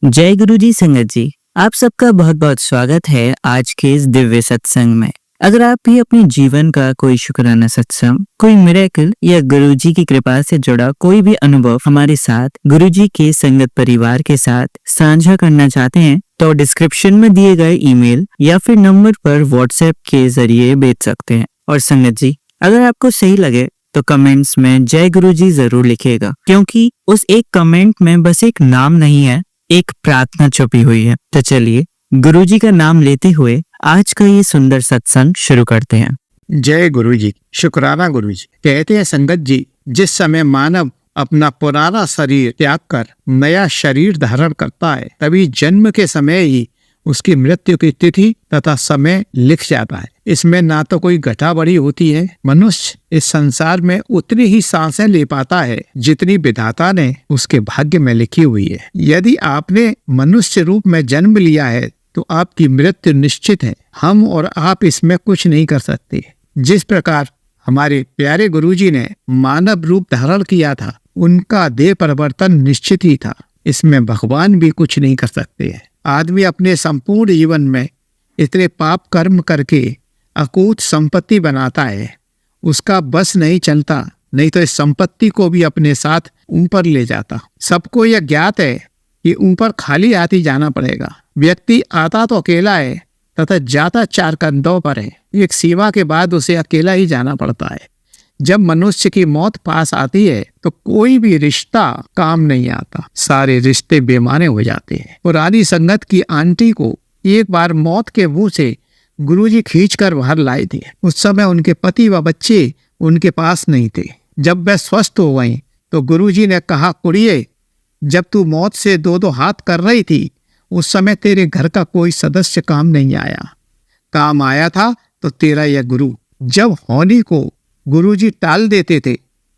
जय गुरु जी संगत जी, आप सबका बहुत बहुत स्वागत है आज के इस दिव्य सत्संग में। अगर आप भी अपने जीवन का कोई शुक्राना सत्संग, कोई मिरेकल या गुरु जी की कृपा से जुड़ा कोई भी अनुभव हमारे साथ गुरु जी के संगत परिवार के साथ साझा करना चाहते हैं तो डिस्क्रिप्शन में दिए गए ईमेल या फिर नंबर पर व्हाट्सएप के जरिए भेज सकते हैं। और संगत जी, अगर आपको सही लगे तो कमेंट्स में जय गुरु जी जरूर लिखिएगा, क्योंकि उस एक कमेंट में बस एक नाम नहीं है, एक प्रार्थना छुपी हुई है। तो चलिए गुरुजी का नाम लेते हुए आज का ये सुंदर सत्संग शुरू करते हैं। जय गुरु जी। शुक्राना गुरु जी। कहते हैं संगत जी, जिस समय मानव अपना पुराना शरीर त्याग कर नया शरीर धारण करता है, तभी जन्म के समय ही उसकी मृत्यु की तिथि तथा समय लिख जाता है। इसमें ना तो कोई घटा बढ़ी होती है। मनुष्य इस संसार में उतनी ही सांसें ले पाता है जितनी विधाता ने उसके भाग्य में लिखी हुई है। यदि आपने मनुष्य रूप में जन्म लिया है तो आपकी मृत्यु निश्चित है। हम और आप इसमें कुछ नहीं कर सकते। जिस प्रकार हमारे प्यारे गुरुजी ने मानव रूप धारण किया था, उनका देह परिवर्तन निश्चित ही था। इसमें भगवान भी कुछ नहीं कर सकते हैं। आदमी अपने संपूर्ण जीवन में इतने पाप कर्म करके अकूत संपत्ति बनाता है, उसका बस नहीं चलता, नहीं तो इस संपत्ति को भी अपने साथ ऊपर ले जाता। सबको यह ज्ञात है कि ऊपर खाली हाथ ही जाना पड़ेगा। व्यक्ति आता तो अकेला है तथा जाता चार कंधों पर है। एक सीमा के बाद उसे अकेला ही जाना पड़ता है। जब मनुष्य की मौत पास आती है तो कोई भी रिश्ता काम नहीं आता, सारे रिश्ते बेमाने हो जाते हैं। पुरानी संगत की आंटी को एक बार मौत के मुंह से गुरुजी खींचकर बाहर लाए थे। उस समय उनके पति व बच्चे उनके पास नहीं थे। जब वे स्वस्थ हो गई तो गुरुजी ने कहा, कुड़िए, जब तू मौत से दो दो हाथ कर रही थी, उस समय तेरे घर का कोई सदस्य काम नहीं आया। काम आया था तो तेरा यह गुरु। जब होनी को गुरुजी टाल देते थे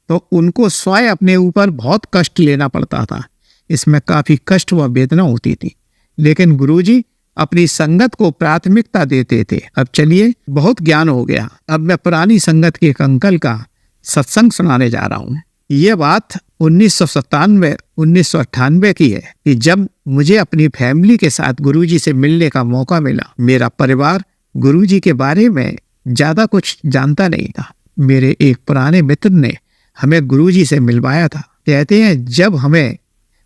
तो उनको स्वयं अपने ऊपर बहुत कष्ट लेना पड़ता था। इसमें काफी कष्ट व वेदना होती थी, लेकिन गुरुजी अपनी संगत को प्राथमिकता देते थे। अब चलिए, बहुत ज्ञान हो गया। अब मैं पुरानी संगत के एक अंकल का सत्संग सुनाने जा रहा हूँ। ये बात 1997-1998 की है कि जब मुझे अपनी फैमिली के साथ गुरुजी से मिलने का मौका मिला। मेरा परिवार गुरुजी के बारे में ज्यादा कुछ जानता नहीं था। मेरे एक पुराने मित्र ने हमें गुरुजी से मिलवाया था। कहते हैं, जब हमें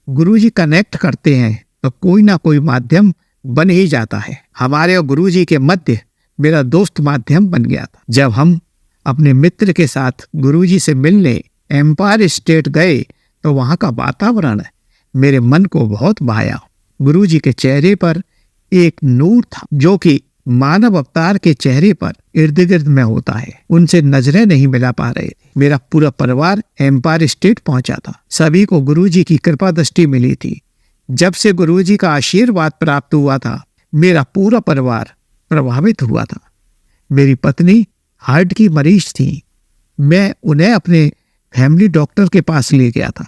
गुरुजी कनेक्ट करते हैं तो कोई ना कोई माध्यम बन ही जाता है। हमारे और गुरुजी के मध्य मेरा दोस्त माध्यम बन गया था। जब हम अपने मित्र के साथ गुरुजी से मिलने एम्पायर स्टेट गए तो वहाँ का वातावरण मेरे मन को बहुत भाया। गुरुजी के चेहरे पर एक नूर था जो कि मानव अवतार के चेहरे पर इर्द गिर्द में होता है। उनसे नजरें नहीं मिला पा रहे थे। मेरा पूरा परिवार एम्पायर स्टेट पहुंचा था। सभी को गुरुजी की कृपा दृष्टि मिली थी। जब से गुरुजी का आशीर्वाद प्राप्त हुआ था, मेरा पूरा परिवार प्रभावित हुआ था। मेरी पत्नी हार्ट की मरीज थी। मैं उन्हें अपने फैमिली डॉक्टर के पास ले गया था।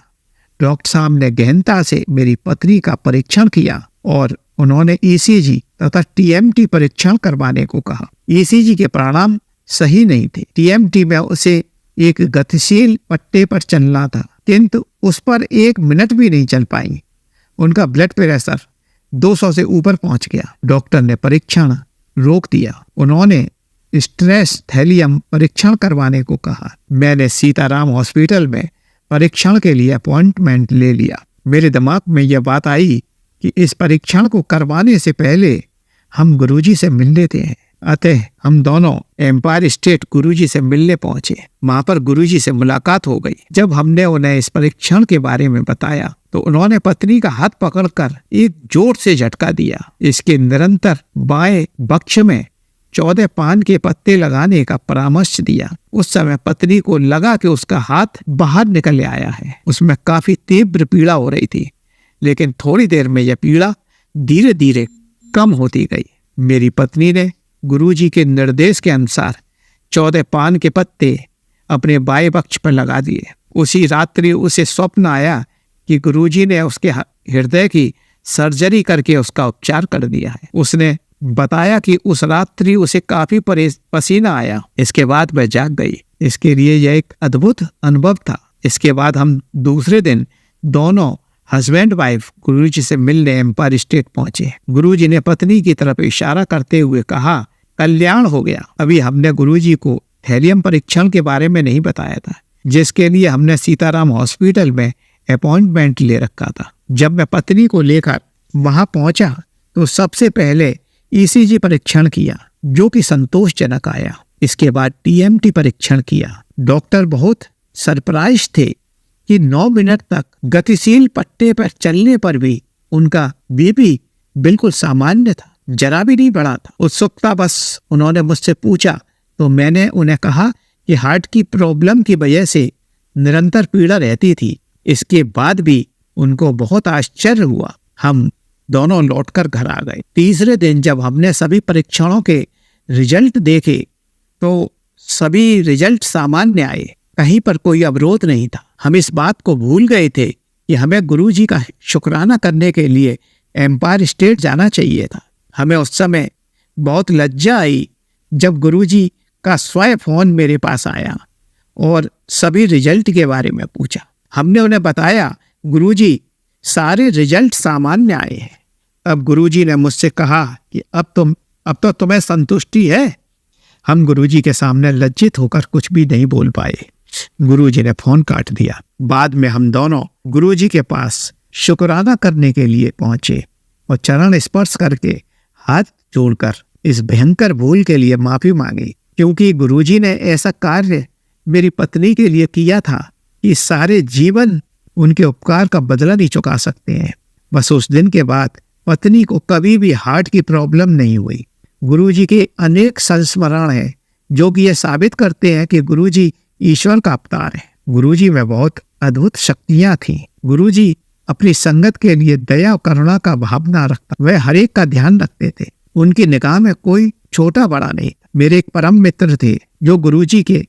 डॉक्टर साहब ने गहनता से मेरी पत्नी का परीक्षण किया और उन्होंने ईसीजी तथा टीएमटी परीक्षण करवाने को कहा। ईसीजी के परिणाम सही नहीं थे। टीएमटी में उसे एक गतिशील पट्टे पर चलना था, किंतु उस पर 1 मिनट भी नहीं चल पाई। उनका ब्लड प्रेशर 200 से ऊपर पहुंच गया। डॉक्टर ने परीक्षण रोक दिया। उन्होंने स्ट्रेस थैलियम परीक्षण करवाने को कहा। मैंने सीताराम हॉस्पिटल में परीक्षण के लिए अपॉइंटमेंट ले लिया। मेरे दिमाग में यह बात आई कि इस परीक्षण को करवाने से पहले हम गुरुजी से मिल लेते हैं। अतः हम दोनों एम्पायर स्टेट गुरुजी से मिलने पहुंचे। वहां पर गुरुजी से मुलाकात हो गई। जब हमने उन्हें इस परीक्षण के बारे में बताया तो उन्होंने पत्नी का हाथ पकड़कर एक जोर से झटका दिया। इसके निरंतर बाएं बक्ष में 14 पान के पत्ते लगाने का परामर्श दिया। उस समय पत्नी को लगा कि उसका हाथ बाहर निकल आया है। उसमें काफी तीव्र पीड़ा हो रही थी, लेकिन थोड़ी देर में यह पीड़ा धीरे धीरे कम होती गई। मेरी पत्नी ने गुरुजी के निर्देश के अनुसार 14 पान के पत्ते अपने बाएं पक्ष पर लगा दिए। उसी रात्रि उसे स्वप्न आया कि गुरुजी ने उसके हृदय की सर्जरी करके उसका उपचार कर दिया है। उसने बताया कि उस रात्रि उसे काफी पसीना आया। इसके बाद वह जाग गई। इसके लिए यह एक अद्भुत अनुभव था। इसके बाद हम दूसरे दिन दोनों हस्बैंड वाइफ गुरुजी से मिलने एम्पायर स्टेट पहुंचे। गुरुजी ने पत्नी की तरफ इशारा करते हुए कहा, कल्याण हो गया। अभी हमने गुरुजी को थैलियम परीक्षण के बारे में नहीं बताया था, जिसके लिए हमने सीताराम हॉस्पिटल में अपॉइंटमेंट ले रखा था। जब मैं पत्नी को लेकर वहां पहुंचा तो सबसे पहले ईसीजी परीक्षण किया, जो कि संतोषजनक आया। इसके बाद टीएमटी परीक्षण किया। डॉक्टर बहुत सरप्राइज थे कि 9 मिनट तक गतिशील पट्टे पर चलने पर भी उनका बीपी बिल्कुल सामान्य था, जरा भी नहीं बढ़ा था। उत्सुकता बस उन्होंने मुझसे पूछा तो मैंने उन्हें कहा कि हार्ट की प्रॉब्लम की वजह से निरंतर पीड़ा रहती थी। इसके बाद भी उनको बहुत आश्चर्य हुआ। हम दोनों लौटकर घर आ गए। तीसरे दिन जब हमने सभी परीक्षणों के रिजल्ट देखे तो सभी रिजल्ट सामान्य आए, कहीं पर कोई अवरोध नहीं था। हम इस बात को भूल गए थे कि हमें गुरुजी का शुक्राना करने के लिए एम्पायर स्टेट जाना चाहिए था। हमें उस समय बहुत लज्जा आई जब गुरुजी का स्वयं फोन मेरे पास आया और सभी रिजल्ट के बारे में पूछा। हमने उन्हें बताया, गुरुजी सारे रिजल्ट सामान्य आए हैं। अब गुरुजी ने मुझसे कहा कि अब तो तुम्हें संतुष्टि है। हम गुरुजी के सामने लज्जित होकर कुछ भी नहीं बोल पाए। गुरुजी ने फोन काट दिया। बाद में हम दोनों गुरुजी के पास शुक्राना करने के लिए पहुंचे और चरण स्पर्श करके हाथ जोड़कर इस भयंकर भूल के लिए माफी मांगी, क्योंकि गुरुजी ने ऐसा कार्य मेरी पत्नी के लिए किया था कि सारे जीवन उनके उपकार का बदला नहीं चुका सकते हैं। बस उस दिन के बाद पत्नी को कभी भी हार्ट की प्रॉब्लम नहीं हुई। गुरुजी के अनेक संस्मरण हैं जो कि यह साबित करते हैं कि गुरुजी ईश्वर का अवतार है। गुरुजी में बहुत अद्भुत शक्तियां थीं। गुरुजी अपनी संगत के लिए दया और करुणा का भावना रखता, वह हर एक का ध्यान रखते थे। उनकी निगाह में कोई छोटा बड़ा नहीं। मेरे एक परम मित्र थे जो गुरुजी के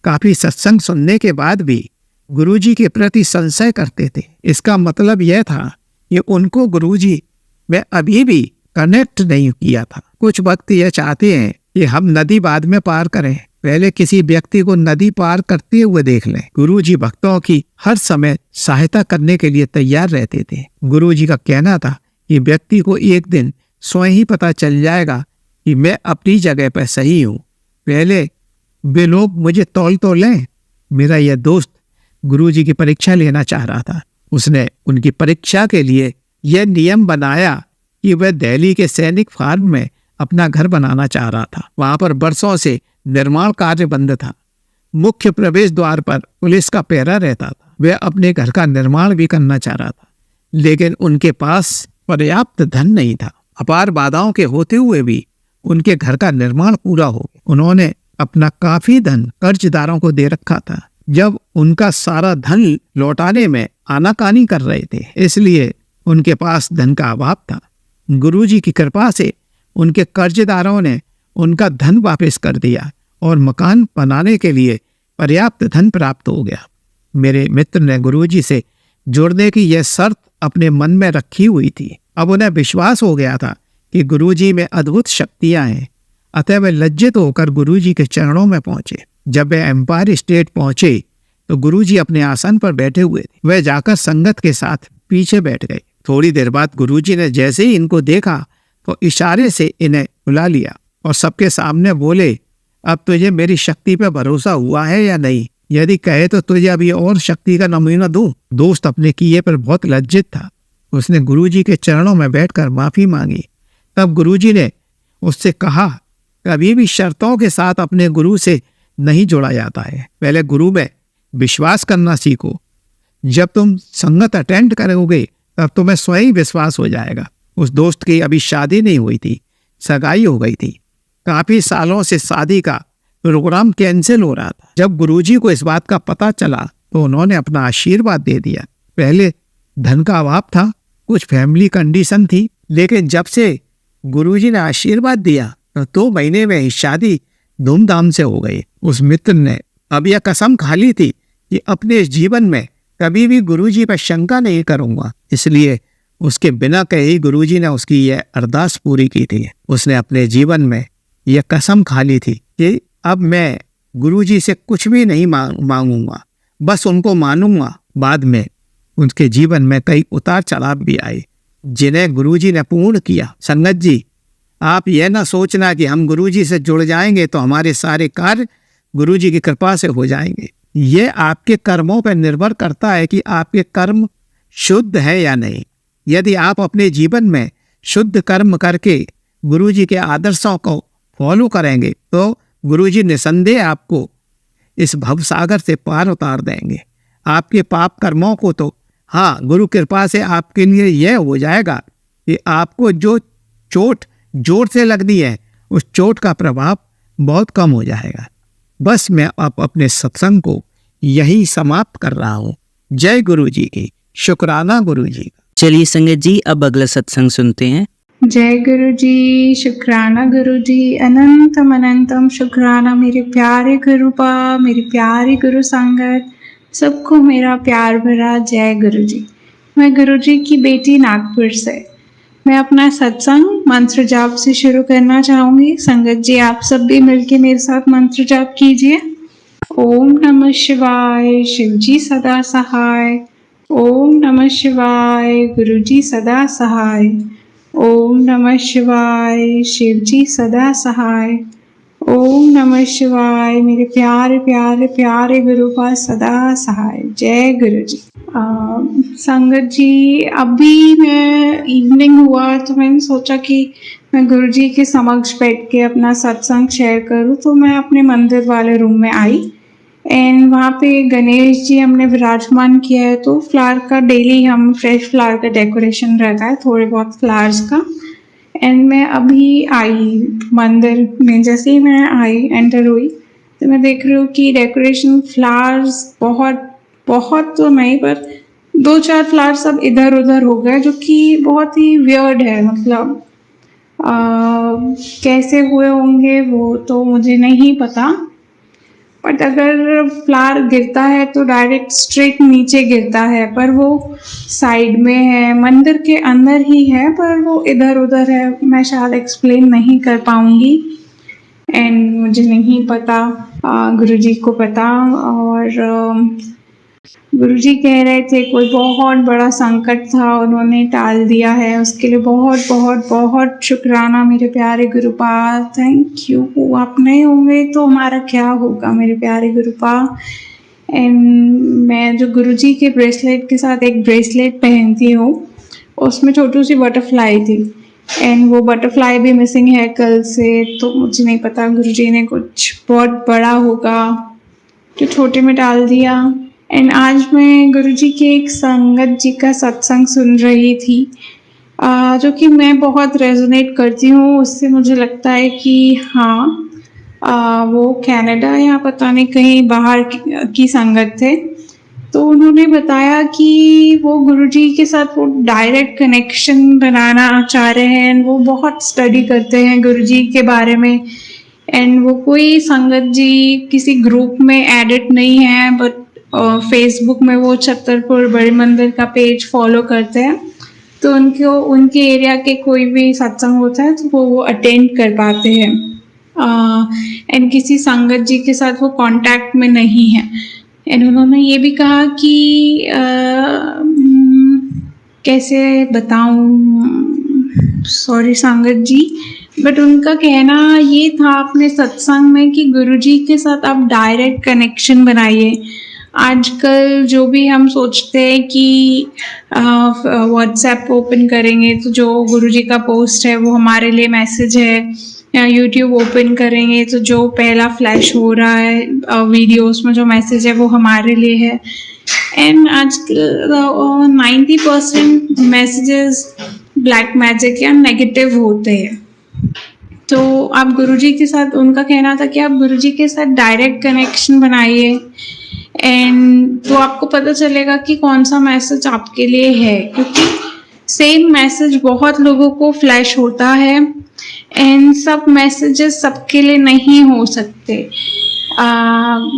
काफी सत्संग सुनने के बाद भी गुरुजी के प्रति संशय करते थे। इसका मतलब यह था कि उनको गुरुजी में अभी भी कनेक्ट नहीं किया था। कुछ वक्त यह चाहते हैं कि हम नदी बाद में पार करें, पहले किसी व्यक्ति को नदी पार करते हुए देख लें। गुरुजी भक्तों की हर समय सहायता करने के लिए तैयार रहते थे। गुरुजी का कहना था कि व्यक्ति को एक दिन स्वयं ही पता चल जाएगा कि मैं अपनी जगह पर सही हूँ, पहले वे लोग मुझे तौल तो लें। मेरा यह दोस्त गुरुजी की परीक्षा लेना चाह रहा था। उसने उनकी परीक्षा के लिए यह नियम बनाया कि वह दिल्ली के सैनिक फार्म में अपना घर बनाना चाह रहा था। वहां पर बरसों से निर्माण कार्य बंद था। मुख्य प्रवेश द्वार पर पुलिस का पहरा रहता था। वह अपने घर का निर्माण भी करना चाह रहा था, लेकिन उनके पास पर्याप्त धन नहीं था। अपार बाधाओं के होते हुए भी उनके घर का निर्माण पूरा हो गया। उन्होंने अपना काफी धन कर्जदारों को दे रखा था। जब उनका सारा धन लौटाने में आनाकानी कर रहे थे, इसलिए उनके पास धन का अभाव था। गुरुजी की कृपा से उनके कर्जदारों ने उनका धन वापस कर दिया और मकान बनाने के लिए पर्याप्त धन प्राप्त हो गया। मेरे मित्र ने गुरुजी से जुड़ने की यह शर्त अपने मन में रखी हुई थी। अब उन्हें विश्वास हो गया था कि गुरुजी में अद्भुत शक्तियां हैं। अतः वे लज्जित होकर गुरुजी के चरणों में पहुंचे। जब वे एम्पायर स्टेट पहुंचे तो गुरुजी अपने आसन पर बैठे हुए थे। वे जाकर संगत के साथ पीछे बैठ गए। थोड़ी देर बाद गुरुजी ने जैसे ही इनको देखा तो इशारे से इन्हें बुला लिया और सबके सामने बोले, अब तुझे मेरी शक्ति पर भरोसा हुआ है या नहीं? यदि कहे तो तुझे अभी और शक्ति का नमूना दूं। दोस्त अपने किए पर बहुत लज्जित था। उसने गुरुजी के चरणों में बैठकर माफी मांगी। तब गुरुजी ने उससे कहा, कभी भी शर्तों के साथ अपने गुरु से नहीं जोड़ा जाता है। पहले गुरु में विश्वास करना सीखो। जब तुम संगत अटेंड करोगे तब तुम्हें स्वयं विश्वास हो जाएगा। उस दोस्त की अभी शादी नहीं हुई थी, सगाई हो गई थी। काफी सालों से शादी का प्रोग्राम कैंसिल हो रहा था। जब गुरुजी को इस बात का पता चला तो उन्होंने अपना आशीर्वाद दे दिया। पहले धन का अभाव था, कुछ फैमिली कंडीशन थी, लेकिन जब से गुरुजी ने आशीर्वाद दिया तो 2 महीने में ही शादी धूमधाम से हो गई। उस मित्र ने अब यह कसम खा ली थी कि अपने इस जीवन में कभी भी गुरुजी पर शंका नहीं करूंगा। इसलिए उसके बिना कहे ही गुरुजी ने उसकी यह अरदास पूरी की थी। उसने अपने जीवन में यह कसम खा ली थी कि अब मैं गुरुजी से कुछ भी नहीं मांगूंगा, बस उनको मानूंगा। बाद में उनके जीवन में कई उतार चढ़ाव भी आए जिन्हें गुरुजी ने पूर्ण किया। संगत जी, आप यह ना सोचना कि हम गुरुजी से जुड़ जाएंगे तो हमारे सारे कार्य गुरुजी की कृपा से हो जाएंगे। ये आपके कर्मों पर निर्भर करता है कि आपके कर्म शुद्ध है या नहीं। यदि आप अपने जीवन में शुद्ध कर्म करके गुरुजी के आदर्शों को फॉलो करेंगे तो गुरुजी निसंदेह आपको इस भवसागर से पार उतार देंगे। आपके पाप कर्मों को तो हाँ, गुरु कृपा से आपके लिए यह हो जाएगा कि आपको जो चोट जोर से लगनी है उस चोट का प्रभाव बहुत कम हो जाएगा। बस मैं अब अपने सत्संग को यही समाप्त कर रहा हूँ। जय गुरु जी की, शुक्राना गुरु जी का। चलिए संगत जी, अब अगला सत्संग सुनते हैं। जय गुरु जी, शुक्राना गुरु जी, अनंतम अनंतम शुक्राना मेरे प्यारे गुरु पा, मेरी प्यारी गुरु संगत, सबको मेरा प्यार भरा जय गुरु जी। मैं गुरु जी की बेटी नागपुर से। मैं अपना सत्संग मंत्र जाप से शुरू करना चाहूँगी। संगत जी, आप सब भी मिलके मेरे साथ मंत्र जाप कीजिए। ओम नमः शिवाय, शिव जी सदा सहाय। ओम नमः शिवाय, गुरु जी सदा सहाय। ओम नमः शिवाय, शिव जी सदा सहाय। ओम नमः शिवाय, मेरे प्यारे प्यारे प्यारे गुरु का सदा सहाय। जय गुरु जी। संगत जी, अभी मैं इवनिंग हुआ तो मैंने सोचा कि मैं गुरु जी के समक्ष बैठ के अपना सत्संग शेयर करूँ, तो मैं अपने मंदिर वाले रूम में आई एंड वहाँ पे गणेश जी हमने विराजमान किया है। तो फ्लावर का डेली हम फ्रेश फ्लावर का डेकोरेशन रहता है, थोड़े बहुत फ्लावर्स का। एंड मैं अभी आई मंदिर में, जैसे ही मैं आई एंटर हुई तो मैं देख रही हूँ कि डेकोरेशन फ्लावर्स बहुत तो नहीं पर 2-4 फ्लावर्स सब इधर उधर हो गए, जो कि बहुत ही वियर्ड है। मतलब कैसे हुए होंगे वो तो मुझे नहीं पता, बट अगर फ्लावर गिरता है तो डायरेक्ट स्ट्रेट नीचे गिरता है, पर वो साइड में है, मंदिर के अंदर ही है, पर वो इधर उधर है। मैं शायद एक्सप्लेन नहीं कर पाऊँगी एंड मुझे नहीं पता, गुरुजी को पता। और गुरुजी कह रहे थे कोई बहुत बड़ा संकट था, उन्होंने टाल दिया है, उसके लिए बहुत बहुत बहुत शुक्राना मेरे प्यारे गुरुपा। Thank you. आप नहीं होंगे तो हमारा क्या होगा मेरे प्यारे गुरुपा। एंड मैं जो गुरुजी के ब्रेसलेट के साथ एक ब्रेसलेट पहनती हूँ, उसमें छोटी सी बटरफ्लाई थी एंड वो बटरफ्लाई भी मिसिंग है कल से। तो मुझे नहीं पता, गुरुजी ने कुछ बहुत बड़ा होगा जो छोटे में डाल दिया। एंड आज मैं गुरुजी के एक संगत जी का सत्संग सुन रही थी, जो कि मैं बहुत रेजोनेट करती हूँ उससे। मुझे लगता है कि हाँ, वो कनाडा या पता नहीं कहीं बाहर की संगत थे। तो उन्होंने बताया कि वो गुरुजी के साथ वो डायरेक्ट कनेक्शन बनाना चाह रहे हैं। वो बहुत स्टडी करते हैं गुरुजी के बारे में एंड वो कोई संगत जी किसी ग्रुप में एडिट नहीं है, बट फेसबुक में वो छतरपुर बड़े मंदिर का पेज फॉलो करते हैं। तो उनके एरिया के कोई भी सत्संग होता है तो वो अटेंड कर पाते हैं एंड किसी संगत जी के साथ वो कांटेक्ट में नहीं है। एंड उन्होंने ये भी कहा कि कैसे बताऊं, सॉरी संगत जी, बट उनका कहना ये था अपने सत्संग में कि गुरुजी के साथ आप डायरेक्ट कनेक्शन बनाइए। आजकल जो भी हम सोचते हैं कि व्हाट्सएप ओपन करेंगे तो जो गुरुजी का पोस्ट है वो हमारे लिए मैसेज है, या यूट्यूब ओपन करेंगे तो जो पहला फ्लैश हो रहा है वीडियोस में जो मैसेज है वो हमारे लिए है। एंड आजकल 90% मैसेजेस ब्लैक मैजिक या नेगेटिव होते हैं। तो आप गुरुजी के साथ, उनका कहना था कि आप गुरुजी के साथ डायरेक्ट कनेक्शन बनाइए एंड तो आपको पता चलेगा कि कौन सा मैसेज आपके लिए है, क्योंकि सेम मैसेज बहुत लोगों को फ्लैश होता है एंड सब मैसेजेस सबके लिए नहीं हो सकते।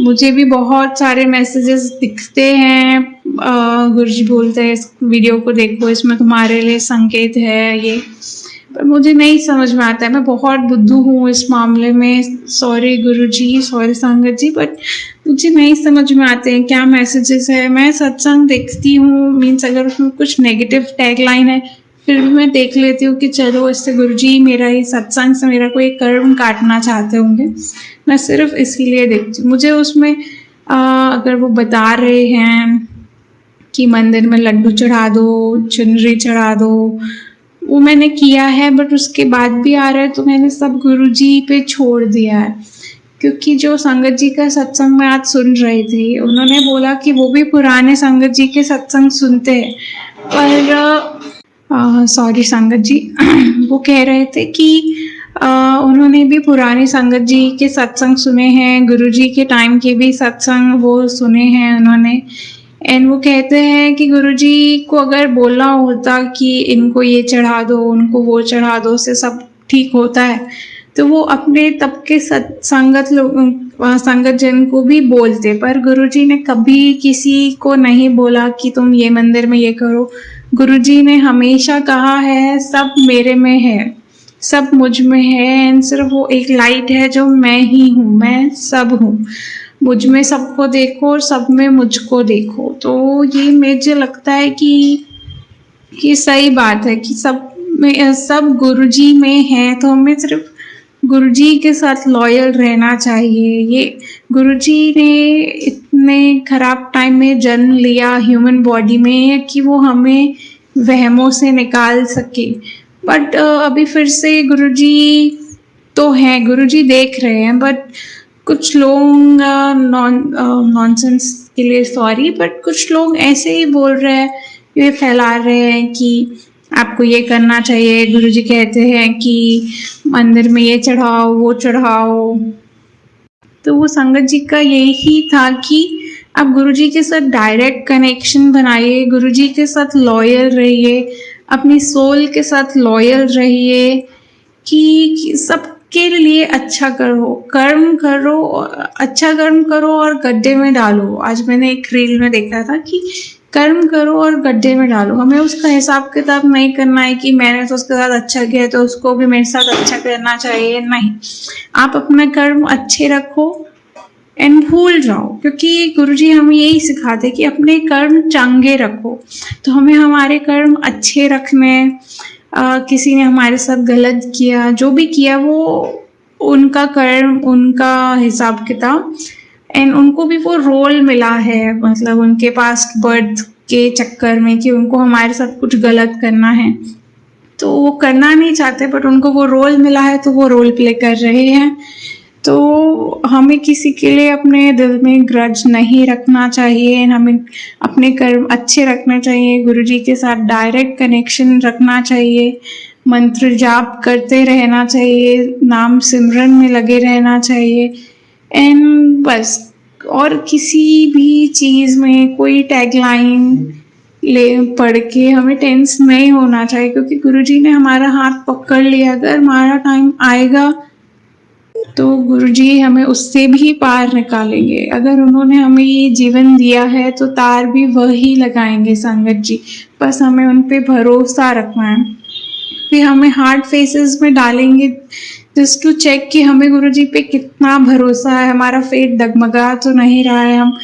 मुझे भी बहुत सारे मैसेजेस दिखते हैं, गुरुजी बोलते हैं इस वीडियो को देखो, इसमें तुम्हारे लिए संकेत है ये, पर मुझे नहीं समझ में आता है। मैं बहुत बुद्धू हूँ इस मामले में, सॉरी गुरुजी, सॉरी संगत जी, बट मुझे नहीं समझ में आते हैं क्या मैसेजेस है। मैं सत्संग देखती हूँ, मीन्स अगर उसमें कुछ नेगेटिव टैगलाइन है फिर भी मैं देख लेती हूँ कि चलो इससे गुरुजी मेरा ये सत्संग से मेरा कोई कर्म काटना चाहते होंगे, मैं सिर्फ इसीलिए देखती हूँ। मुझे उसमें अगर वो बता रहे हैं कि मंदिर में लड्डू चढ़ा दो, चुनरी चढ़ा दो, वो मैंने किया है, बट उसके बाद भी आ रहा है तो मैंने सब गुरुजी पे छोड़ दिया है। क्योंकि जो संगत जी का सत्संग में आज सुन रहे थे, उन्होंने बोला कि वो भी पुराने संगत जी के सत्संग सुनते हैं, पर सॉरी संगत जी वो कह रहे थे कि उन्होंने भी पुराने संगत जी के सत्संग सुने हैं, गुरुजी के टाइम के भी सत्संग वो सुने हैं उन्होंने। एंड वो कहते हैं कि गुरुजी को अगर बोलना होता कि इनको ये चढ़ा दो, उनको वो चढ़ा दो, से सब ठीक होता है, तो वो अपने तब के संगत जन को भी बोलते। पर गुरुजी ने कभी किसी को नहीं बोला कि तुम ये मंदिर में ये करो। गुरुजी ने हमेशा कहा है सब मेरे में है, सब मुझ में है, एंड सिर्फ वो एक लाइट है जो मैं ही हूँ, मैं सब हूँ। मुझ में सबको देखो और सब में मुझको देखो। तो ये मुझे लगता है कि सही बात है कि सब गुरुजी में है, तो हमें सिर्फ गुरुजी के साथ लॉयल रहना चाहिए। ये गुरुजी ने इतने खराब टाइम में जन्म लिया ह्यूमन बॉडी में कि वो हमें वहमों से निकाल सके। बट अभी फिर से गुरुजी तो हैं, गुरुजी देख रहे हैं, बट कुछ लोग नॉनसेंस के लिए सॉरी, बट कुछ लोग ऐसे ही बोल रहे हैं, ये फैला रहे हैं कि आपको ये करना चाहिए। गुरुजी कहते हैं कि मंदिर में ये चढ़ाओ, वो चढ़ाओ। तो वो संगत जी का यही था कि आप गुरुजी के साथ डायरेक्ट कनेक्शन बनाइए, गुरुजी के साथ लॉयल रहिए, अपनी सोल के साथ लॉयल रहिए कि सबके लिए अच्छा करो, कर्म करो, अच्छा कर्म करो और गड्ढे में डालो। आज मैंने एक रील में देखा था कि कर्म करो और गड्ढे में डालो। हमें उसका हिसाब किताब नहीं करना है कि मैंने तो उसके साथ अच्छा किया तो उसको भी मेरे साथ अच्छा करना चाहिए, नहीं। आप अपना कर्म अच्छे रखो एंड भूल जाओ, क्योंकि गुरुजी हमें यही सिखाते कि अपने कर्म चंगे रखो। तो हमें हमारे कर्म अच्छे रखने, किसी ने हमारे साथ गलत किया, जो भी किया वो उनका कर्म, उनका हिसाब किताब, एंड उनको भी वो रोल मिला है, मतलब उनके पास्ट बर्थ के चक्कर में कि उनको हमारे साथ कुछ गलत करना है, तो वो करना नहीं चाहते, बट उनको वो रोल मिला है तो वो रोल प्ले कर रहे हैं। तो हमें किसी के लिए अपने दिल में ग्रज नहीं रखना चाहिए, हमें अपने कर्म अच्छे रखने चाहिए, गुरुजी के साथ डायरेक्ट कनेक्शन रखना चाहिए, मंत्र जाप करते रहना चाहिए, नाम सिमरन में लगे रहना चाहिए, एंड बस। और किसी भी चीज़ में कोई टैगलाइन ले पढ़ के हमें टेंस नहीं होना चाहिए, क्योंकि गुरुजी ने हमारा हाथ पकड़ लिया। अगर हमारा टाइम आएगा तो गुरुजी हमें उससे भी पार निकालेंगे। अगर उन्होंने हमें ये जीवन दिया है तो तार भी वही लगाएंगे संगत जी, बस हमें उन पे भरोसा रखना है। फिर हमें हार्ड फेसेस में डालेंगे जस्ट टू चेक कि हमें गुरुजी पे कितना भरोसा है, हमारा फेट डगमगा तो नहीं रहा है, हम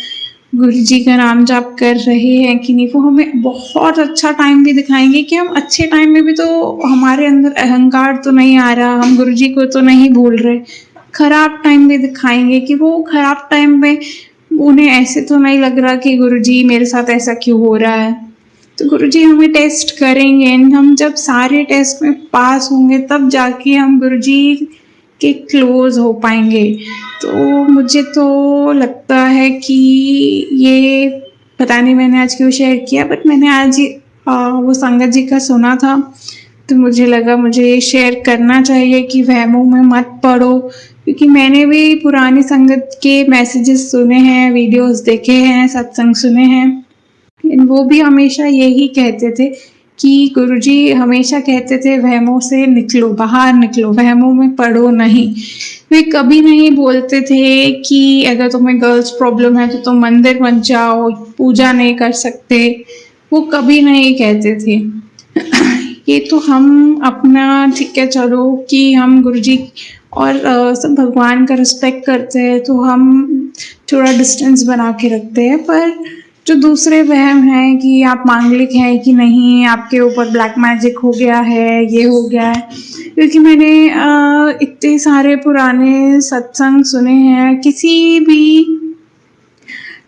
गुरुजी का नाम जाप कर रहे हैं कि नहीं। वो हमें बहुत अच्छा टाइम भी दिखाएंगे कि हम अच्छे टाइम में भी तो हमारे अंदर अहंकार तो नहीं आ रहा, हम गुरुजी को तो नहीं भूल रहे। खराब टाइम भी दिखाएंगे कि वो खराब टाइम में उन्हें ऐसे तो नहीं लग रहा कि गुरुजी मेरे साथ ऐसा क्यों हो रहा है। तो गुरुजी हमें टेस्ट करेंगे, एंड हम जब सारे टेस्ट में पास होंगे तब जाके हम गुरुजी के क्लोज हो पाएंगे। तो मुझे तो लगता है कि ये पता नहीं मैंने आज क्यों शेयर किया, बट मैंने आज वो संगत जी का सुना था तो मुझे लगा मुझे ये शेयर करना चाहिए कि वहमों में मत पड़ो, क्योंकि मैंने भी पुरानी संगत के मैसेजेस सुने हैं, वीडियोस देखे हैं, सत्संग सुने हैं। वो भी हमेशा यही कहते थे कि गुरुजी हमेशा कहते थे वहमों से निकलो, बाहर निकलो, वहमों में पड़ो नहीं। वे कभी नहीं बोलते थे कि अगर तुम्हें गर्ल्स प्रॉब्लम है तो तुम मंदिर मत जाओ, पूजा नहीं कर सकते, वो कभी नहीं कहते थे। ये तो हम अपना ठीक है चलो कि हम गुरुजी और सब भगवान का रिस्पेक्ट करते हैं तो हम थोड़ा डिस्टेंस बना के रखते हैं, पर जो दूसरे वहम हैं कि आप मांगलिक हैं कि नहीं, आपके ऊपर ब्लैक मैजिक हो गया है, ये हो गया है, क्योंकि मैंने इतने सारे पुराने सत्संग सुने हैं, किसी भी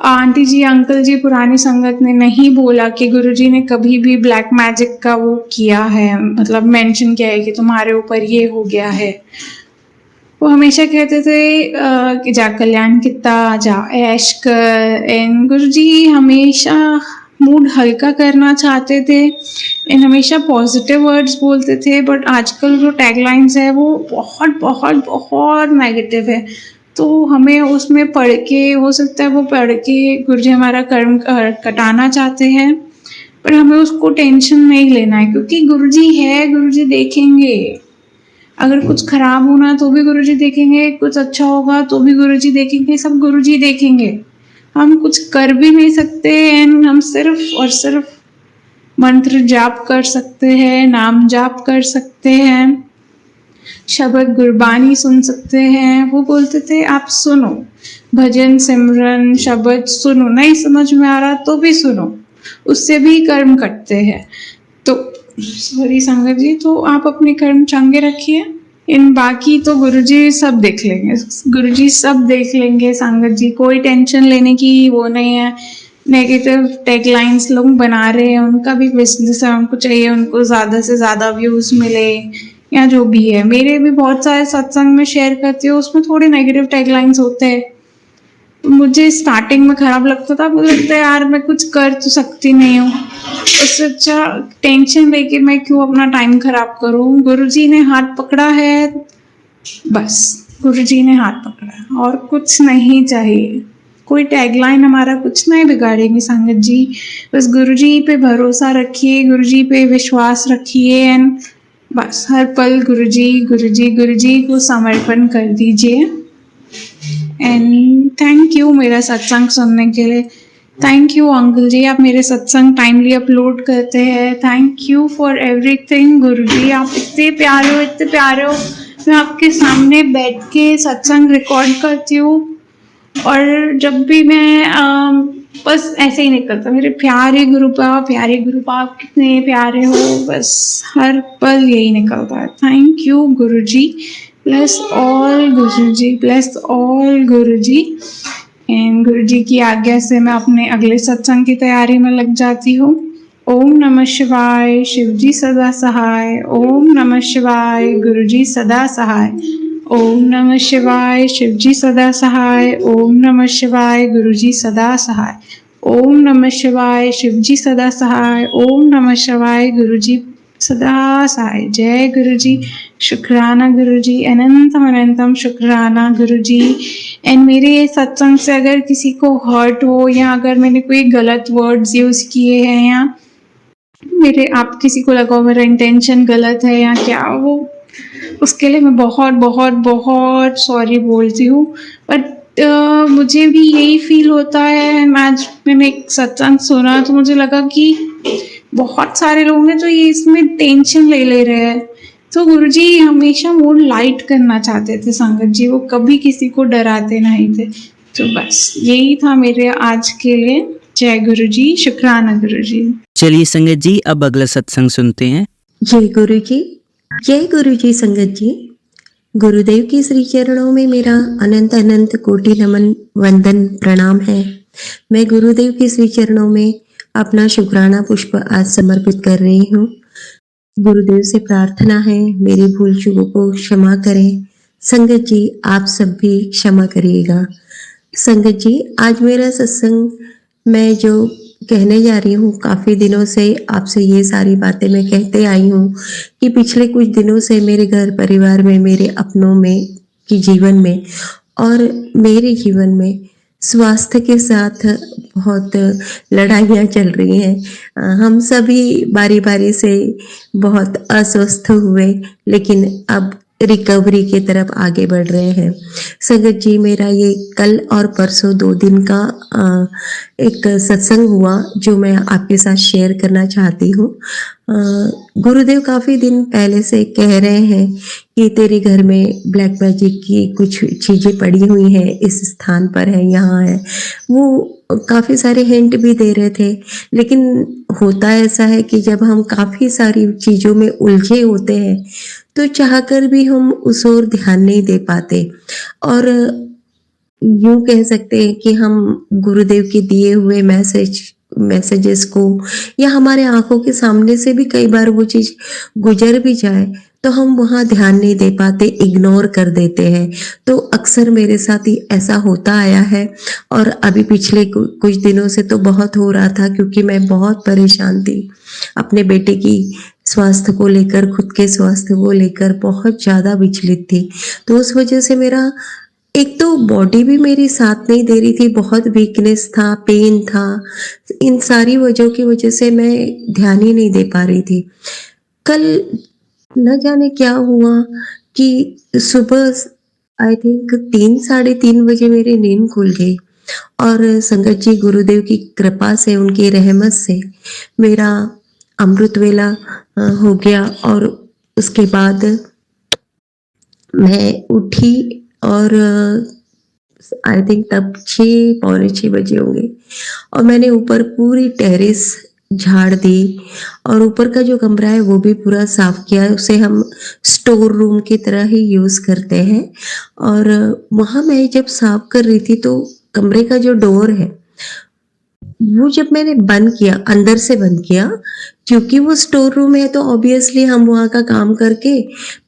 आंटी जी अंकल जी पुरानी संगत ने नहीं बोला कि गुरुजी ने कभी भी ब्लैक मैजिक का वो किया है, मतलब मेंशन किया है कि तुम्हारे ऊपर ये हो गया है। वो हमेशा कहते थे कि जा कल्याण किता, जा ऐश कर, एंड गुरुजी हमेशा मूड हल्का करना चाहते थे एंड हमेशा पॉजिटिव वर्ड्स बोलते थे, बट आजकल जो टैगलाइंस है वो बहुत बहुत बहुत नेगेटिव है। तो हमें उसमें पढ़ के, हो सकता है वो पढ़ के गुरुजी हमारा कर्म कटाना चाहते हैं, पर हमें उसको टेंशन नहीं लेना है, क्योंकि गुरुजी है, गुरुजी देखेंगे। अगर कुछ खराब होना तो भी गुरुजी देखेंगे, कुछ अच्छा होगा तो भी गुरुजी देखेंगे, सब गुरुजी देखेंगे। हम कुछ कर भी नहीं सकते एंड हम सिर्फ और सिर्फ मंत्र जाप कर सकते हैं, नाम जाप कर सकते हैं, शब्द गुरबानी सुन सकते हैं। वो बोलते थे आप सुनो, भजन सिमरन शब्द सुनो, नहीं समझ में आ रहा तो भी सुनो, उससे भी कर्म कटते हैं। तो सॉरी संगत जी, तो आप अपने कर्म चंगे रखिए, इन बाकी तो गुरुजी सब देख लेंगे, गुरुजी सब देख लेंगे संगत जी, कोई टेंशन लेने की वो नहीं है। नेगेटिव टैगलाइंस लोग बना रहे हैं, उनका भी बिजनेस है, उनको चाहिए उनको ज़्यादा से ज़्यादा व्यूज़ मिले या जो भी है। मेरे भी बहुत सारे सत्संग में शेयर करती हूँ, उसमें थोड़े नेगेटिव टैगलाइंस होते हैं, मुझे स्टार्टिंग में खराब लगता था, मुझे लगता है यार मैं कुछ कर तो सकती नहीं हूँ, उससे अच्छा टेंशन लेके मैं क्यों अपना टाइम खराब करूँ। गुरुजी ने हाथ पकड़ा है, बस गुरुजी ने हाथ पकड़ा है और कुछ नहीं चाहिए, कोई टैगलाइन हमारा कुछ नहीं बिगाड़ेगी संगत जी। बस गुरुजी पे भरोसा रखिए, गुरुजी पे विश्वास रखिए एंड बस हर पल गुरुजी गुरुजी गुरुजी को समर्पण कर दीजिए। एंड थैंक यू मेरा सत्संग सुनने के लिए, थैंक यू अंकल जी, आप मेरे सत्संग टाइमली अपलोड करते हैं, थैंक यू फॉर एवरीथिंग गुरुजी, आप इतने प्यारे हो, इतने प्यारे हो। मैं आपके सामने बैठ के सत्संग रिकॉर्ड करती हूँ और जब भी मैं बस ऐसे ही निकलता मेरे प्यारे गुरुपा आप कितने प्यारे हो, बस हर पल यही निकलता है। Thank you Guruji, bless all Guruji, bless all Guruji. And Guruji की आज्ञा से मैं अपने अगले सत्संग की तैयारी में लग जाती हूँ। ओम नमः शिवाय, शिवजी सदा सहाय। ओम नमः शिवाय, गुरुजी सदा सहाय। ओम नमः शिवाय, शिवजी सदा सहाय। ओम नमः शिवाय, गुरुजी सदा सहाय। ओम नमः शिवाय, शिवजी सदा सहाय। ओम नमः शिवाय, गुरुजी सदा सहाय। जय गुरुजी, शुक्राना गुरुजी, अनंतम अनंतम शुक्राना गुरुजी। एंड मेरे सत्संग से अगर किसी को हर्ट हो या अगर मैंने कोई गलत वर्ड्स यूज़ किए हैं या मेरे आप किसी को लगा हो मेरा इंटेंशन गलत है या क्या, वो उसके लिए मैं बहुत बहुत बहुत सॉरी बोलती हूँ। बट मुझे भी यही फील होता है, आज मैंने एक सत्संग सुना तो मुझे लगा कि बहुत सारे लोग हैं जो ये इसमें टेंशन ले रहे हैं, तो गुरुजी हमेशा मूड लाइट करना चाहते थे संगत जी, वो कभी किसी को डराते नहीं थे। तो बस यही था मेरे आज के लिए। जय गुरुजी, शुक्राना गुरुजी। चलिए संगत जी, अब अगला सत्संग सुनते हैं। जय गुरु जी, जय गुरु जी। संगत जी, गुरुदेव के श्री चरणों में मेरा अनंत अनंत कोटि नमन वंदन प्रणाम है। मैं गुरुदेव के श्री चरणों में अपना शुक्राना पुष्प आज समर्पित कर रही हूँ। गुरुदेव से प्रार्थना है मेरी भूल चूकों को क्षमा करें। संगत जी, आप सब भी क्षमा करिएगा। संगत जी, आज मेरा सत्संग मैं जो कहने जा रही हूँ, काफ़ी दिनों से आपसे ये सारी बातें मैं कहते आई हूँ कि पिछले कुछ दिनों से मेरे घर परिवार में, मेरे अपनों में की जीवन में और मेरे जीवन में स्वास्थ्य के साथ बहुत लड़ाइयाँ चल रही हैं। हम सभी बारी बारी से बहुत अस्वस्थ हुए, लेकिन अब रिकवरी की तरफ आगे बढ़ रहे हैं। संगत जी, मेरा ये कल और परसों 2 दिन का एक सत्संग हुआ जो मैं आपके साथ शेयर करना चाहती हूँ। गुरुदेव काफ़ी दिन पहले से कह रहे हैं कि तेरे घर में ब्लैक मैजिक की कुछ चीज़ें पड़ी हुई हैं, इस स्थान पर है, यहाँ है। वो काफ़ी सारे हिंट भी दे रहे थे, लेकिन होता ऐसा है कि जब हम काफ़ी सारी चीज़ों में उलझे होते हैं तो चाहकर भी हम उस ओर ध्यान नहीं दे पाते, और यूँ कह सकते हैं कि हम गुरुदेव के दिए हुए मैसेजेस को, या हमारे आँखों के सामने से भी कई बार वो चीज़ गुज़र भी जाए तो हम वहाँ ध्यान नहीं दे पाते, इग्नोर कर देते हैं। तो अक्सर मेरे साथ ही ऐसा होता आया है, और अभी पिछले कुछ दिनों से तो बहुत हो रहा था, क्योंकि मैं बहुत परेशान थी अपने बेटे की स्वास्थ्य को लेकर, खुद के स्वास्थ्य को लेकर बहुत ज़्यादा विचलित थी। तो उस वजह से मेरा एक तो बॉडी भी मेरी साथ नहीं दे रही थी, बहुत वीकनेस था, पेन था, इन सारी वजहों की वजह से मैं ध्यान ही नहीं दे पा रही थी। कल न जाने क्या हुआ कि सुबह आई थिंक 3 साढ़े 3 बजे मेरी नींद खुल गई, और संगत जी, गुरुदेव की कृपा से, उनकी रहमत से मेरा अमृत वेला हो गया, और उसके बाद मैं उठी, और आई थिंक तब 6 पौने 6 बजे होंगे, और मैंने ऊपर पूरी टेरेस झाड़ दी, और ऊपर का जो कमरा है वो भी पूरा साफ किया। उसे हम स्टोर रूम की तरह ही यूज़ करते हैं। और वहाँ मैं जब साफ कर रही थी तो कमरे का जो डोर है वो जब मैंने बंद किया, अंदर से बंद किया, क्योंकि वो स्टोर रूम है तो ऑब्वियसली हम वहाँ का काम करके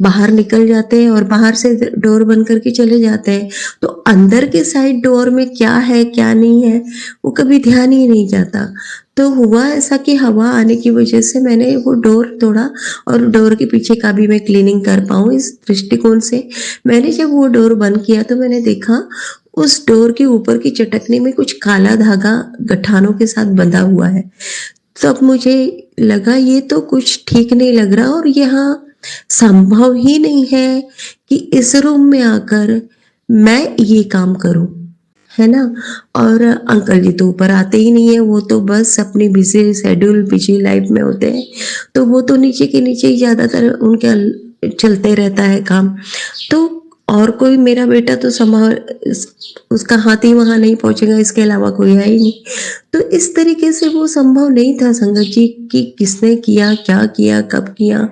बाहर निकल जाते हैं और बाहर से डोर बंद करके चले जाते हैं। तो अंदर के साइड डोर में क्या है क्या नहीं है वो कभी ध्यान ही नहीं जाता। तो हुआ ऐसा कि हवा आने की वजह से मैंने वो डोर तोड़ा, और डोर के पीछे का भी मैं क्लीनिंग कर पाऊँ इस दृष्टिकोण से मैंने जब वो डोर बंद किया तो मैंने देखा उस डोर के ऊपर की चटकने में कुछ काला धागा गठानों के साथ बंधा हुआ है। तब मुझे लगा ये तो कुछ ठीक नहीं लग रहा, और यहाँ संभव ही नहीं है कि इस रूम में आकर मैं ये काम करूं, है ना। और अंकल जी तो ऊपर आते ही नहीं है, वो तो बस अपनी बिजी शेड्यूल, बिजी लाइफ में होते हैं, तो वो तो नीचे के नीचे ही ज़्यादातर उनका चलते रहता है काम। तो और कोई, मेरा बेटा तो उसका हाथ ही वहाँ नहीं पहुँचेगा, इसके अलावा कोई है ही नहीं। तो इस तरीके से वो संभव नहीं था संगत जी कि किसने किया, क्या किया, कब किया,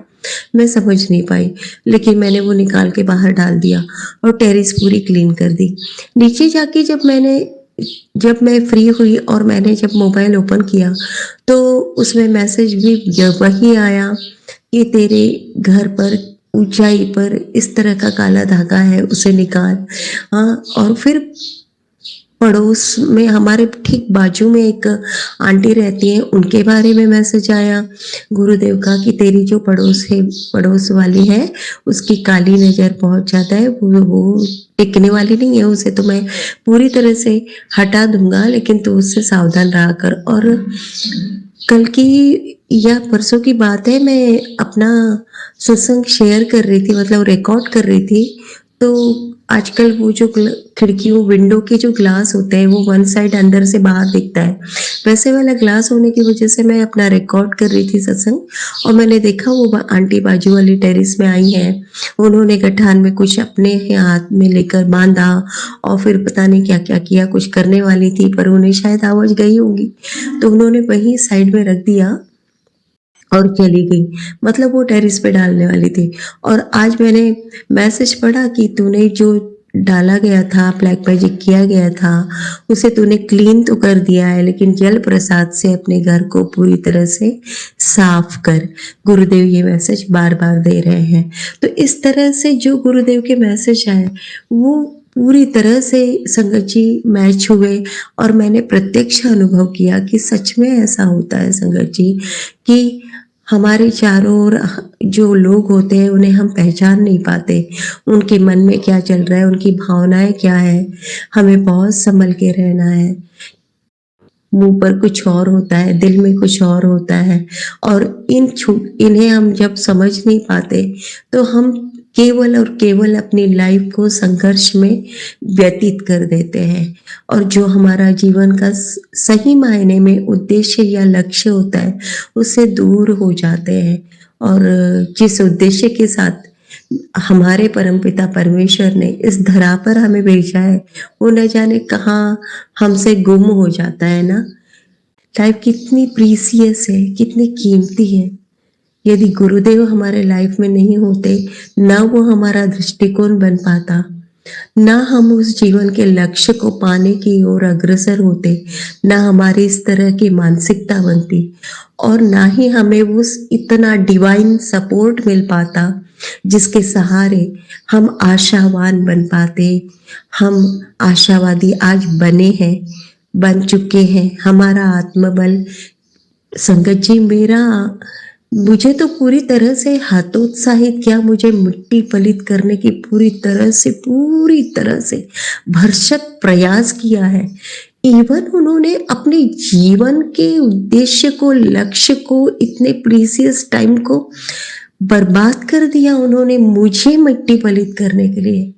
मैं समझ नहीं पाई। लेकिन मैंने वो निकाल के बाहर डाल दिया और टेरेस पूरी क्लीन कर दी। नीचे जाके जब मैं फ्री हुई और मैंने जब मोबाइल ओपन किया तो उसमें मैसेज भी वही आया कि तेरे घर पर ऊंचाई पर इस तरह का काला धागा है, उसे निकाल। हाँ, और फिर पड़ोस में हमारे ठीक बाजू में एक आंटी रहती हैं, उनके बारे में मैसेज आया गुरुदेव का कि तेरी जो पड़ोस वाली है उसकी काली नज़र बहुत ज़्यादा है, वो टिकने वाली नहीं है, उसे तो मैं पूरी तरह से हटा दूंगा, लेकिन तू उससे सावधान रहा कर। और कल की या परसों की बात है, मैं अपना सत्संग शेयर कर रही थी, मतलब रिकॉर्ड कर रही थी। तो आजकल वो जो खिड़कियों, विंडो के जो ग्लास होते हैं वो वन साइड अंदर से बाहर दिखता है, वैसे वाला ग्लास होने की वजह से मैं अपना रिकॉर्ड कर रही थी सत्संग, और मैंने देखा वो आंटी बाजू वाली टेरेस में आई हैं। उन्होंने गठान में कुछ अपने हाथ में लेकर बांधा और फिर पता नहीं क्या क्या किया, कुछ करने वाली थी पर उन्हें शायद आवाज गई होगी, तो उन्होंने वहीं साइड में रख दिया और चली गई, मतलब वो टेरेस पे डालने वाली थी। और आज मैंने मैसेज पढ़ा कि तूने जो डाला गया था, ब्लैक मैजिक किया गया था, उसे तूने क्लीन तो कर दिया है, लेकिन जल प्रसाद से अपने घर को पूरी तरह से साफ कर। गुरुदेव ये मैसेज बार बार दे रहे हैं। तो इस तरह से जो गुरुदेव के मैसेज आए वो पूरी तरह से संगत जी मैच हुए, और मैंने प्रत्यक्ष अनुभव किया कि सच में ऐसा होता है संगत जी कि हमारे चारों ओर जो लोग होते हैं उन्हें हम पहचान नहीं पाते, उनके मन में क्या चल रहा है, उनकी भावनाएं क्या है, हमें बहुत संभल के रहना है। मुंह पर कुछ और होता है, दिल में कुछ और होता है, और इन्हें हम जब समझ नहीं पाते तो हम केवल और केवल अपनी लाइफ को संघर्ष में व्यतीत कर देते हैं, और जो हमारा जीवन का सही मायने में उद्देश्य या लक्ष्य होता है उससे दूर हो जाते हैं। और जिस उद्देश्य के साथ हमारे परमपिता परमेश्वर ने इस धरा पर हमें भेजा है वो न जाने कहाँ हमसे गुम हो जाता है ना। लाइफ कितनी प्रीसियस है, कितनी कीमती है। यदि गुरुदेव हमारे लाइफ में नहीं होते, ना वो हमारा दृष्टिकोण बन पाता, ना हम उस जीवन के लक्ष्य को पाने की ओर अग्रसर होते, ना हमारी इस तरह की मानसिकता बनती, और ना ही हमें उस इतना डिवाइन सपोर्ट मिल पाता जिसके सहारे हम आशावान बन पाते। हम आशावादी आज बने हैं, बन चुके हैं। हमारा आत्मबल संगत जी मुझे तो पूरी तरह से हतोत्साहित किया, मुझे मिट्टी पलित करने की पूरी तरह से भरसक प्रयास किया है। इवन उन्होंने अपने जीवन के उद्देश्य को, लक्ष्य को, इतने प्रीसियस टाइम को बर्बाद कर दिया उन्होंने मुझे मिट्टी पलित करने के लिए।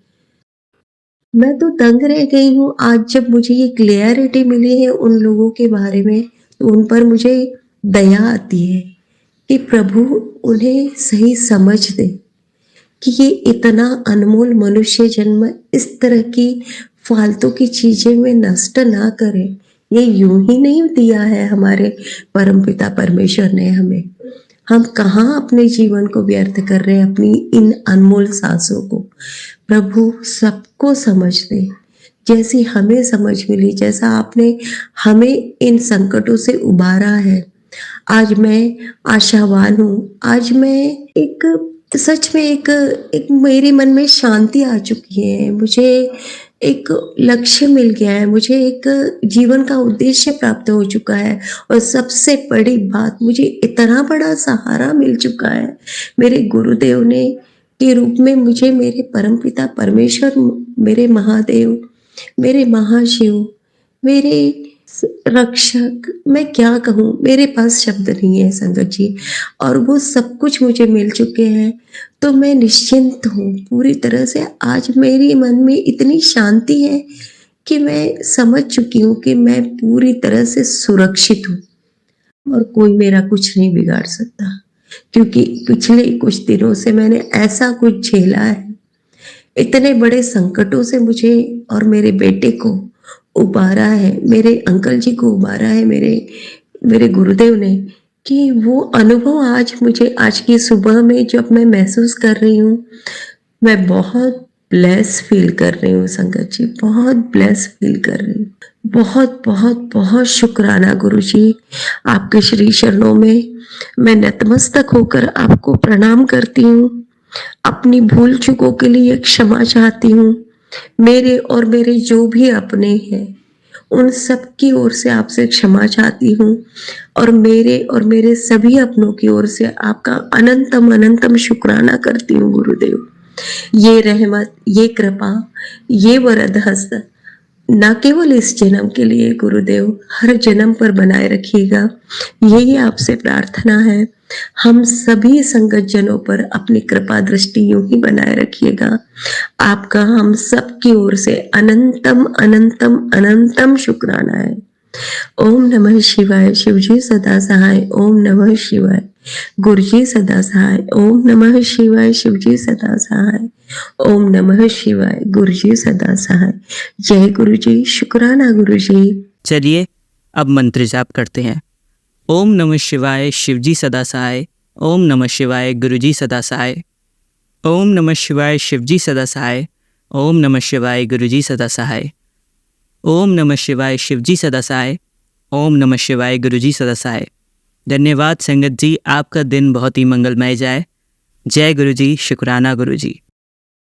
मैं तो दंग रह गई हूँ आज जब मुझे ये क्लियरिटी मिली है उन लोगों के बारे में, तो उन पर मुझे दया आती है कि प्रभु उन्हें सही समझ दे कि ये इतना अनमोल मनुष्य जन्म इस तरह की फालतू की चीजें में नष्ट ना करे। ये यूं ही नहीं दिया है हमारे परमपिता परमेश्वर ने हमें। हम कहाँ अपने जीवन को व्यर्थ कर रहे हैं अपनी इन अनमोल सांसों को। प्रभु सबको समझ दे, जैसी हमें समझ मिली, जैसा आपने हमें इन संकटों से उबारा है। आज मैं आशावान हूँ। आज मैं सच में एक मेरे मन में शांति आ चुकी है। मुझे एक लक्ष्य मिल गया है, मुझे एक जीवन का उद्देश्य प्राप्त हो चुका है, और सबसे बड़ी बात, मुझे इतना बड़ा सहारा मिल चुका है मेरे गुरुदेव ने के रूप में। मुझे मेरे परमपिता परमेश्वर, मेरे महादेव, मेरे महाशिव, मेरे रक्षक, मैं क्या कहूँ, मेरे पास शब्द नहीं है संगत जी। और वो सब कुछ मुझे मिल चुके हैं, तो मैं निश्चिंत हूँ पूरी तरह से। आज मेरे मन में इतनी शांति है कि मैं समझ चुकी हूँ कि मैं पूरी तरह से सुरक्षित हूँ और कोई मेरा कुछ नहीं बिगाड़ सकता, क्योंकि पिछले कुछ दिनों से मैंने ऐसा कुछ झेला है। इतने बड़े संकटों से मुझे और मेरे बेटे को उबारा है, मेरे अंकल जी को उबारा है मेरे गुरुदेव ने, कि वो अनुभव आज की सुबह में जब मैं महसूस कर रही हूँ, मैं बहुत ब्लेस फील कर रही हूँ संगत जी, बहुत ब्लेस फील कर रही हूँ। बहुत बहुत बहुत शुक्राना गुरु जी, आपके श्री चरणों में मैं नतमस्तक होकर आपको प्रणाम करती हूँ। अपनी भूल चूकों के लिए क्षमा चाहती हूँ। मेरे और मेरे जो भी अपने हैं उन सब की ओर से आपसे क्षमा चाहती हूँ, और मेरे सभी अपनों की ओर से आपका अनंतम अनंतम शुक्राना करती हूँ गुरुदेव। ये रहमत, ये कृपा, ये वरद हस्त न केवल इस जन्म के लिए गुरुदेव, हर जन्म पर बनाए रखिएगा, यही आपसे प्रार्थना है। हम सभी संगत जनों पर अपनी कृपा दृष्टि यूं ही बनाए रखिएगा। आपका हम सब की ओर से अनंतम अनंतम अनंतम शुक्राना है। ओम नमः शिवाय, शिवजी सदा सहाय। ओम नमः शिवाय, गुरुजी सदा सहाय। ओम नमः शिवाय, शिवजी सदा सहाय। ओम नमः शिवाय, गुरुजी सदा सहाय। जय गुरुजी, शुक्राना गुरुजी। चलिए अब मंत्र जाप करते हैं। ओम नमः शिवाय, शिवजी सदा सहाय। ओम नमः शिवाय, गुरुजी सदा सहाय। ओम नमः शिवाय, शिवजी सदा सहाय। ओम नमः शिवाय, गुरुजी सदा सहाय। ओम नमः शिवाय, शिवजी सदा सहाय। ओम नमः शिवाय, गुरुजी सदा सहाय। धन्यवाद संगत जी, आपका दिन बहुत ही मंगलमय जाए। जय गुरुजी, शुक्राना गुरुजी।